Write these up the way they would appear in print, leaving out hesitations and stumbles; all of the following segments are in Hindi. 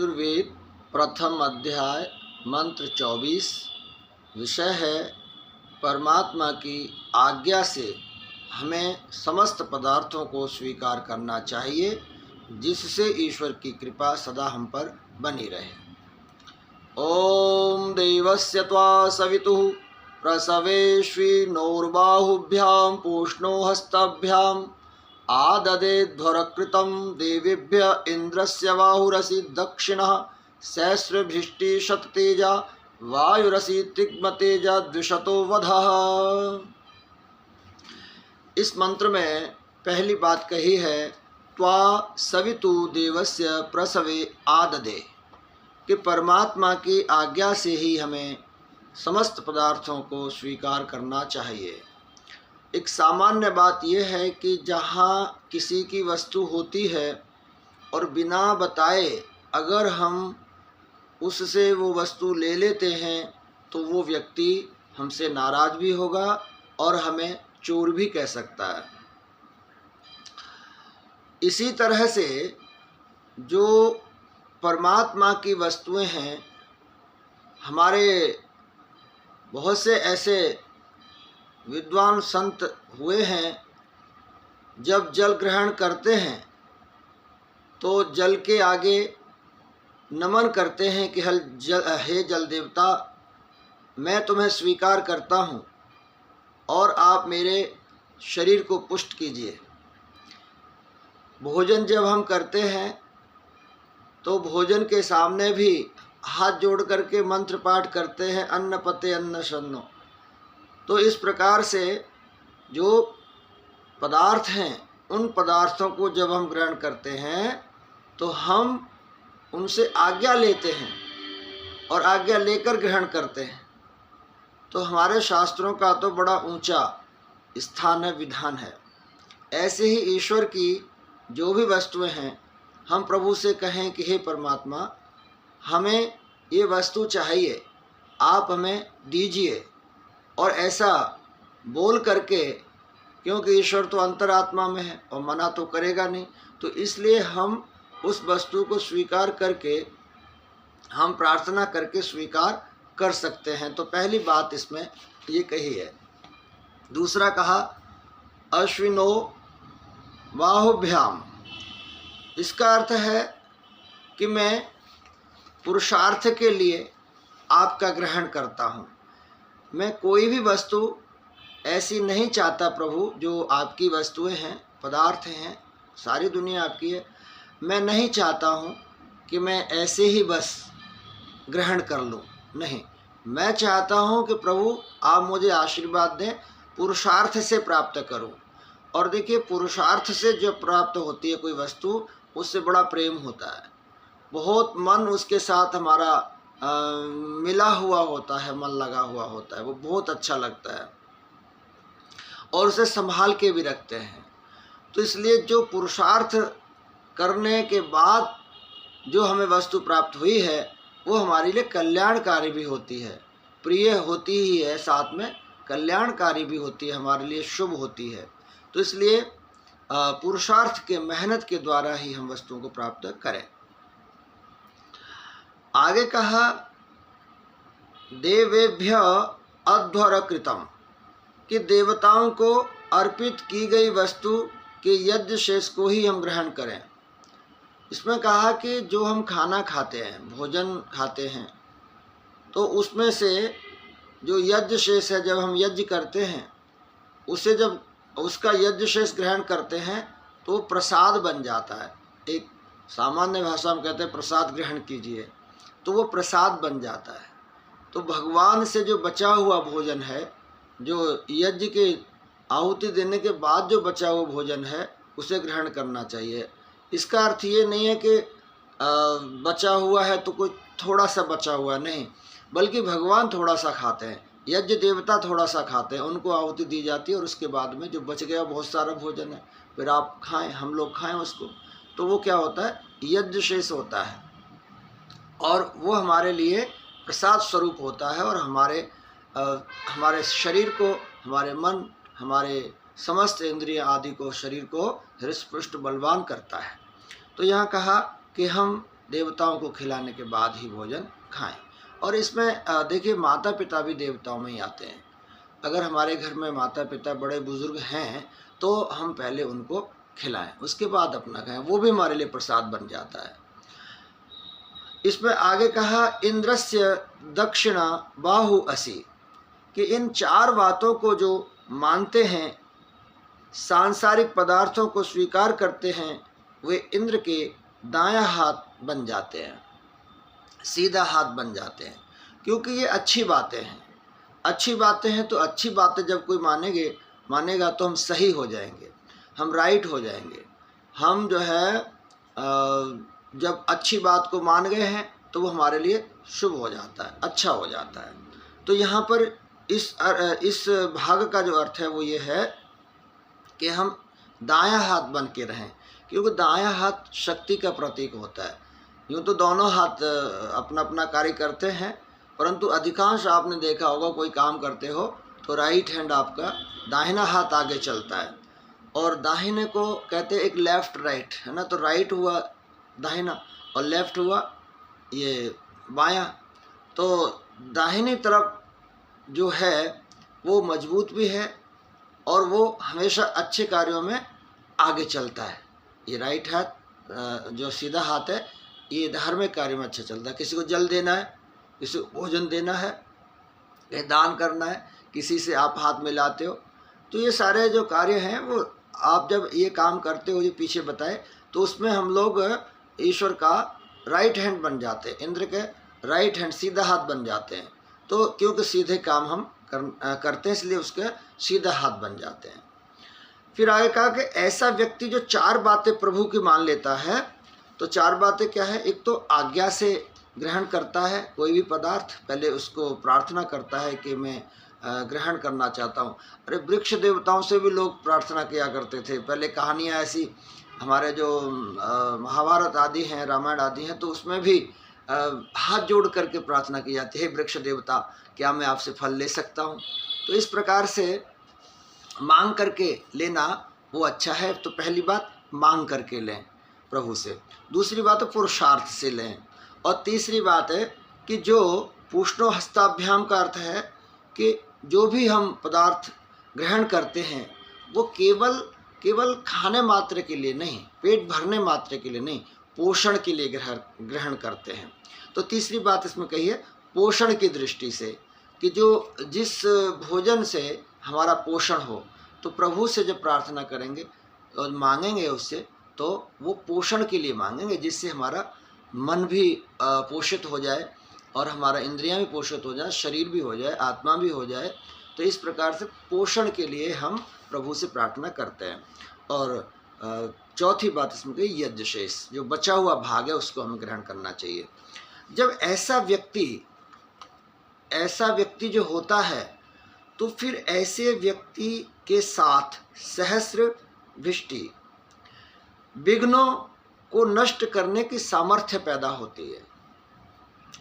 यजुर्वेद प्रथम अध्याय मंत्र 24 विषय है परमात्मा की आज्ञा से हमें समस्त पदार्थों को स्वीकार करना चाहिए, जिससे ईश्वर की कृपा सदा हम पर बनी रहे। ओम देवस्य त्वा सवितुः प्रसवेश्विनोर्बाहुभ्यां पूष्णो हस्ताभ्याम् आददेध्वरकृतं देवीभ्य इंद्रस्य बाहुरसि दक्षिणः सहस्रभृष्टिशततेजा वायुरसि तिग्मतेजा द्विशतो वधः। इस मंत्र में पहली बात कही है त्वा सवितु देवस्य प्रसवे आददे, कि परमात्मा की आज्ञा से ही हमें समस्त पदार्थों को स्वीकार करना चाहिए। एक सामान्य बात यह है कि जहाँ किसी की वस्तु होती है और बिना बताए अगर हम उससे वो वस्तु ले लेते हैं तो वो व्यक्ति हमसे नाराज़ भी होगा और हमें चोर भी कह सकता है। इसी तरह से जो परमात्मा की वस्तुएं हैं, हमारे बहुत से ऐसे विद्वान संत हुए हैं, जब जल ग्रहण करते हैं तो जल के आगे नमन करते हैं कि हे जल देवता, मैं तुम्हें स्वीकार करता हूँ और आप मेरे शरीर को पुष्ट कीजिए। भोजन जब हम करते हैं तो भोजन के सामने भी हाथ जोड़ करके मंत्र पाठ करते हैं, अन्न पते अन्न शन्नो। तो इस प्रकार से जो पदार्थ हैं, उन पदार्थों को जब हम ग्रहण करते हैं तो हम उनसे आज्ञा लेते हैं और आज्ञा लेकर ग्रहण करते हैं। तो हमारे शास्त्रों का तो बड़ा ऊंचा स्थान है, विधान है। ऐसे ही ईश्वर की जो भी वस्तुएं हैं, हम प्रभु से कहें कि हे परमात्मा, हमें ये वस्तु चाहिए, आप हमें दीजिए। और ऐसा बोल करके, क्योंकि ईश्वर तो अंतरात्मा में है और मना तो करेगा नहीं, तो इसलिए हम उस वस्तु को स्वीकार करके, हम प्रार्थना करके स्वीकार कर सकते हैं। तो पहली बात इसमें ये कही है। दूसरा कहा अश्विनो बाहुभ्याम। इसका अर्थ है कि मैं पुरुषार्थ के लिए आपका ग्रहण करता हूँ। मैं कोई भी वस्तु ऐसी नहीं चाहता प्रभु, जो आपकी वस्तुएं हैं, पदार्थ हैं, सारी दुनिया आपकी है, मैं नहीं चाहता हूँ कि मैं ऐसे ही बस ग्रहण कर लूँ। नहीं, मैं चाहता हूँ कि प्रभु आप मुझे आशीर्वाद दें, पुरुषार्थ से प्राप्त करूँ। और देखिए, पुरुषार्थ से जब प्राप्त होती है कोई वस्तु, उससे बड़ा प्रेम होता है, बहुत मन उसके साथ हमारा मिला हुआ होता है, मन लगा हुआ होता है, वो बहुत अच्छा लगता है और उसे संभाल के भी रखते हैं। तो इसलिए जो पुरुषार्थ करने के बाद जो हमें वस्तु प्राप्त हुई है, वो हमारे लिए कल्याणकारी भी होती है, प्रिय होती ही है, साथ में कल्याणकारी भी होती है, हमारे लिए शुभ होती है। तो इसलिए पुरुषार्थ के मेहनत के द्वारा ही हम वस्तुओं को प्राप्त करें। आगे कहा देवेभ्य अध्वर कृतम, कि देवताओं को अर्पित की गई वस्तु के यज्ञ शेष को ही हम ग्रहण करें। इसमें कहा कि जो हम खाना खाते हैं, भोजन खाते हैं, तो उसमें से जो यज्ञ शेष है, जब हम यज्ञ करते हैं, उसे जब उसका यज्ञ शेष ग्रहण करते हैं तो प्रसाद बन जाता है। एक सामान्य भाषा में कहते हैं प्रसाद ग्रहण कीजिए, तो वो प्रसाद बन जाता है। तो भगवान से जो बचा हुआ भोजन है, जो यज्ञ के आहुति देने के बाद जो बचा हुआ भोजन है, उसे ग्रहण करना चाहिए। इसका अर्थ ये नहीं है कि बचा हुआ है तो कोई थोड़ा सा बचा हुआ नहीं, बल्कि भगवान थोड़ा सा खाते हैं, यज्ञ देवता थोड़ा सा खाते हैं, उनको आहुति दी जाती है और उसके बाद में जो बच गया बहुत सारा भोजन है, फिर आप खाएं, हम लोग खाएं उसको, तो वो क्या होता है, यज्ञ शेष होता है और वो हमारे लिए प्रसाद स्वरूप होता है और हमारे शरीर को, हमारे मन, हमारे समस्त इंद्रिय आदि को, शरीर को हृष्ट पुष्ट बलवान करता है। तो यहाँ कहा कि हम देवताओं को खिलाने के बाद ही भोजन खाएं। और इसमें देखिए माता पिता भी देवताओं में ही आते हैं। अगर हमारे घर में माता पिता बड़े बुजुर्ग हैं तो हम पहले उनको खिलाएं, उसके बाद अपना खाएं, वो भी हमारे लिए प्रसाद बन जाता है। इसमें आगे कहा इंद्रस्य दक्षिणा बाहु असि, कि इन 4 बातों को जो मानते हैं, सांसारिक पदार्थों को स्वीकार करते हैं, वे इंद्र के दायां हाथ बन जाते हैं, सीधा हाथ बन जाते हैं। क्योंकि ये अच्छी बातें हैं, अच्छी बातें हैं तो अच्छी बातें जब कोई मानेगा तो हम सही हो जाएंगे, हम राइट हो जाएंगे। हम जो है जब अच्छी बात को मान गए हैं तो वो हमारे लिए शुभ हो जाता है, अच्छा हो जाता है। तो यहाँ पर इस भाग का जो अर्थ है वो ये है कि हम दायां हाथ बन के रहें, क्योंकि दायां हाथ शक्ति का प्रतीक होता है। यूँ तो दोनों हाथ अपना अपना कार्य करते हैं, परंतु अधिकांश आपने देखा होगा कोई काम करते हो तो राइट हैंड आपका, दाहिना हाथ आगे चलता है, और दाहिने को कहते हैं एक लेफ्ट राइट, है ना। तो राइट हुआ दाहिना और लेफ्ट हुआ ये बायां। तो दाहिनी तरफ जो है वो मजबूत भी है और वो हमेशा अच्छे कार्यों में आगे चलता है। ये राइट हाथ जो सीधा हाथ है ये धार्मिक कार्य में अच्छा चलता है। किसी को जल देना है, किसी को भोजन देना है, कहीं दान करना है, किसी से आप हाथ मिलाते हो, तो ये सारे जो कार्य हैं वो आप जब ये काम करते हो, ये पीछे बताए, तो उसमें हम लोग ईश्वर का राइट हैंड बन जाते हैं, इंद्र के राइट हैंड सीधा हाथ बन जाते हैं। तो क्योंकि सीधे काम हम करते हैं इसलिए उसके सीधा हाथ बन जाते हैं। फिर आगे कहा कि ऐसा व्यक्ति जो 4 बातें प्रभु की मान लेता है, तो 4 बातें क्या है? एक तो आज्ञा से ग्रहण करता है कोई भी पदार्थ, पहले उसको प्रार्थना करता है कि मैं ग्रहण करना चाहता हूँ। अरे वृक्ष देवताओं से भी लोग प्रार्थना किया करते थे। पहले कहानियाँ ऐसी हमारे जो महाभारत आदि हैं, रामायण आदि हैं, तो उसमें भी हाथ जोड़ करके प्रार्थना की जाती है, वृक्ष देवता क्या मैं आपसे फल ले सकता हूँ। तो इस प्रकार से मांग करके लेना वो अच्छा है। तो पहली बात मांग करके लें प्रभु से, दूसरी बात है पुरुषार्थ से लें, और तीसरी बात है कि जो पूष्णो हस्ताभ्याम का अर्थ है कि जो भी हम पदार्थ ग्रहण करते हैं वो केवल खाने मात्र के लिए नहीं, पेट भरने मात्र के लिए नहीं, पोषण के लिए ग्रहण करते हैं। तो तीसरी बात इसमें कही है पोषण की दृष्टि से, कि जो जिस भोजन से हमारा पोषण हो, तो प्रभु से जब प्रार्थना करेंगे और मांगेंगे उससे, तो वो पोषण के लिए मांगेंगे, जिससे हमारा मन भी पोषित हो जाए और हमारा इंद्रियां भी पोषित हो जाए, शरीर भी हो जाए, आत्मा भी हो जाए। तो इस प्रकार से पोषण के लिए हम प्रभु से प्रार्थना करते हैं। और चौथी बात इसमें कही यज्ञ शेष, जो बचा हुआ भाग है उसको हमें ग्रहण करना चाहिए। जब ऐसा व्यक्ति जो होता है, तो फिर ऐसे व्यक्ति के साथ सहस्र वृष्टि विघ्नों को नष्ट करने की सामर्थ्य पैदा होती है।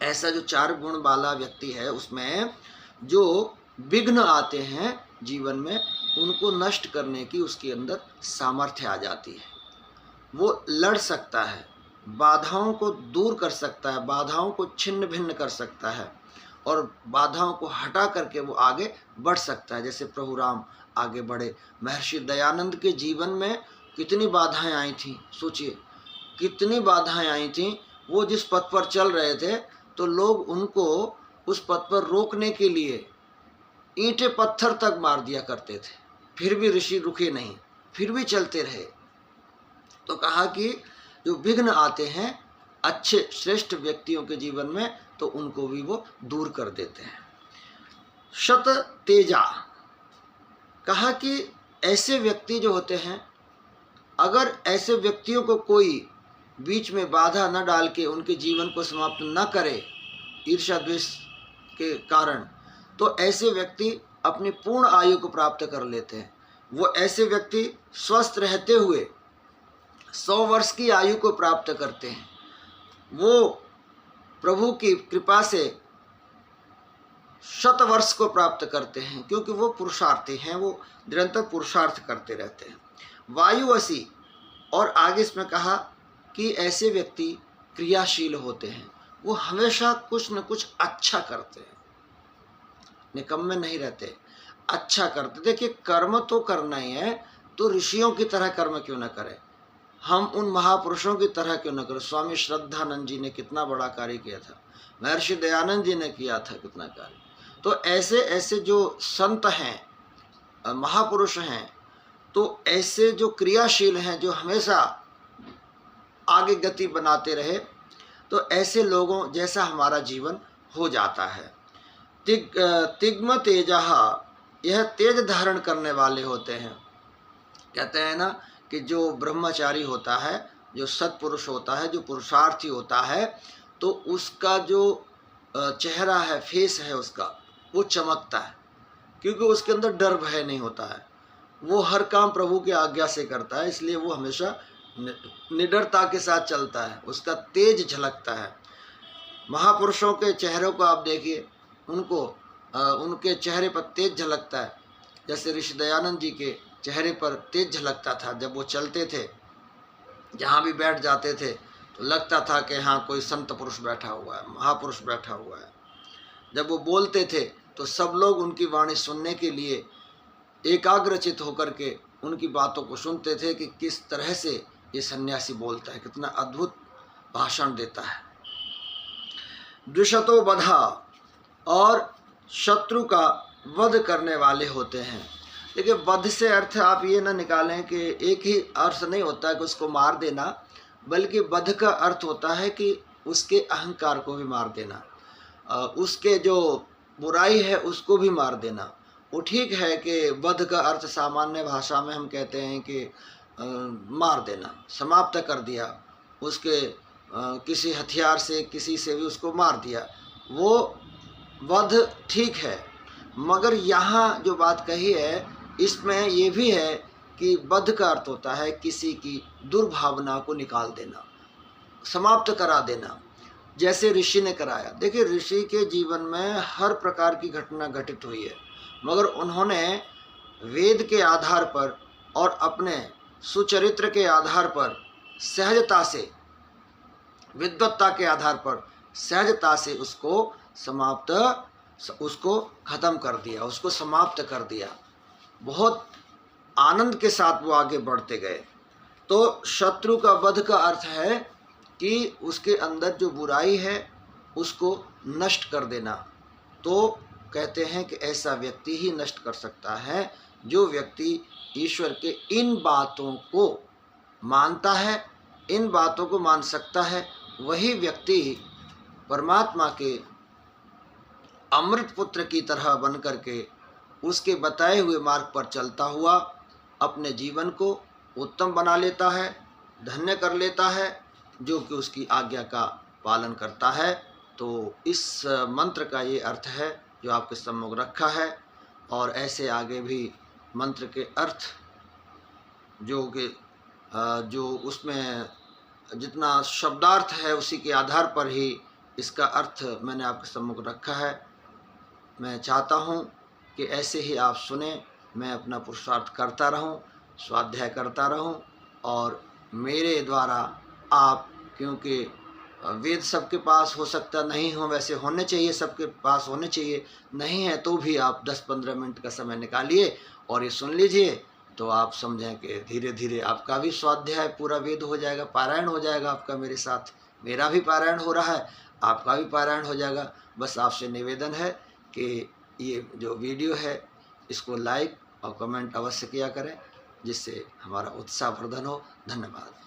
ऐसा जो 4 गुण वाला व्यक्ति है, उसमें जो विघ्न आते हैं जीवन में, उनको नष्ट करने की उसके अंदर सामर्थ्य आ जाती है। वो लड़ सकता है, बाधाओं को दूर कर सकता है, बाधाओं को छिन्न भिन्न कर सकता है, और बाधाओं को हटा करके वो आगे बढ़ सकता है। जैसे प्रभु राम आगे बढ़े। महर्षि दयानंद के जीवन में कितनी बाधाएं आई थी, सोचिए कितनी बाधाएं आई थी। वो जिस पथ पर चल रहे थे तो लोग उनको उस पथ पर रोकने के लिए ईंटें पत्थर तक मार दिया करते थे, फिर भी ऋषि रुके नहीं, फिर भी चलते रहे। तो कहा कि जो विघ्न आते हैं अच्छे श्रेष्ठ व्यक्तियों के जीवन में, तो उनको भी वो दूर कर देते हैं। शत तेजा, कहा कि ऐसे व्यक्ति जो होते हैं, अगर ऐसे व्यक्तियों को कोई बीच में बाधा न डाल के उनके जीवन को समाप्त न करे ईर्ष्या द्वेष के कारण, तो ऐसे व्यक्ति अपनी पूर्ण आयु को प्राप्त कर लेते हैं। वो ऐसे व्यक्ति स्वस्थ रहते हुए 100 वर्ष की आयु को प्राप्त करते हैं। वो प्रभु की कृपा से 100 वर्ष को प्राप्त करते हैं, क्योंकि वो पुरुषार्थी हैं, वो निरंतर पुरुषार्थ करते रहते हैं। वायुवसी, और आगे इसमें कहा कि ऐसे व्यक्ति क्रियाशील होते हैं, वो हमेशा कुछ न कुछ अच्छा करते हैं, निकम्मे नहीं रहते, अच्छा करते। देखिए कर्म तो करना ही है, तो ऋषियों की तरह कर्म क्यों न करें, हम उन महापुरुषों की तरह क्यों न करें। स्वामी श्रद्धानंद जी ने कितना बड़ा कार्य किया था, महर्षि दयानंद जी ने किया था कितना कार्य। तो ऐसे ऐसे जो संत हैं, महापुरुष हैं, तो ऐसे जो क्रियाशील हैं, जो हमेशा आगे गति बनाते रहे, तो ऐसे लोगों जैसा हमारा जीवन हो जाता है। तिग्म तेजः, यह तेज धारण करने वाले होते हैं। कहते हैं ना कि जो ब्रह्मचारी होता है, जो सत्पुरुष होता है, जो पुरुषार्थी होता है, तो उसका जो चेहरा है, फेस है उसका, वो चमकता है, क्योंकि उसके अंदर डर भय नहीं होता है। वो हर काम प्रभु की आज्ञा से करता है, इसलिए वो हमेशा निडरता के साथ चलता है, उसका तेज झलकता है। महापुरुषों के चेहरों को आप देखिए, उनके चेहरे पर तेज झलकता है। जैसे ऋषि दयानंद जी के चेहरे पर तेज झलकता था, जब वो चलते थे, जहाँ भी बैठ जाते थे तो लगता था कि हाँ कोई संत पुरुष बैठा हुआ है, महापुरुष बैठा हुआ है। जब वो बोलते थे तो सब लोग उनकी वाणी सुनने के लिए एकाग्रचित होकर के उनकी बातों को सुनते थे कि किस तरह से ये सन्यासी बोलता है, कितना अद्भुत भाषण देता है। द्विषतो वधा, और शत्रु का वध करने वाले होते हैं। देखिए वध से अर्थ आप ये ना निकालें कि एक ही अर्थ नहीं होता है कि उसको मार देना, बल्कि वध का अर्थ होता है कि उसके अहंकार को भी मार देना, उसके जो बुराई है उसको भी मार देना। वो ठीक है कि वध का अर्थ सामान्य भाषा में हम कहते हैं कि मार देना, समाप्त कर दिया, उसके किसी हथियार से, किसी से भी उसको मार दिया, वो वध ठीक है। मगर यहाँ जो बात कही है, इसमें ये भी है कि वध का अर्थ होता है किसी की दुर्भावना को निकाल देना, समाप्त करा देना, जैसे ऋषि ने कराया। देखिए ऋषि के जीवन में हर प्रकार की घटना घटित हुई है, मगर उन्होंने वेद के आधार पर और अपने सुचरित्र के आधार पर सहजता से, विद्वत्ता के आधार पर सहजता से उसको खत्म कर दिया, उसको समाप्त कर दिया। बहुत आनंद के साथ वो आगे बढ़ते गए। तो शत्रु का वध का अर्थ है कि उसके अंदर जो बुराई है उसको नष्ट कर देना। तो कहते हैं कि ऐसा व्यक्ति ही नष्ट कर सकता है जो व्यक्ति ईश्वर के इन बातों को मानता है, इन बातों को मान सकता है। वही व्यक्ति परमात्मा के अमृत पुत्र की तरह बन करके उसके बताए हुए मार्ग पर चलता हुआ अपने जीवन को उत्तम बना लेता है, धन्य कर लेता है, जो कि उसकी आज्ञा का पालन करता है। तो इस मंत्र का ये अर्थ है जो आपके सम्मुख रखा है। और ऐसे आगे भी मंत्र के अर्थ जो उसमें जितना शब्दार्थ है उसी के आधार पर ही इसका अर्थ मैंने आपके सम्मुख रखा है। मैं चाहता हूँ कि ऐसे ही आप सुने, मैं अपना पुरुषार्थ करता रहूँ, स्वाध्याय करता रहूँ, और मेरे द्वारा आप, क्योंकि वेद सबके पास हो सकता नहीं हो, वैसे होने चाहिए, सबके पास होने चाहिए, नहीं है तो भी आप 10-15 मिनट का समय निकालिए और ये सुन लीजिए, तो आप समझें कि धीरे धीरे आपका भी स्वाध्याय पूरा वेद हो जाएगा, पारायण हो जाएगा आपका मेरे साथ। मेरा भी पारायण हो रहा है, आपका भी पारायण हो जाएगा। बस आपसे निवेदन है कि ये जो वीडियो है इसको लाइक और कमेंट अवश्य किया करें, जिससे हमारा उत्साह वर्धन हो। धन्यवाद।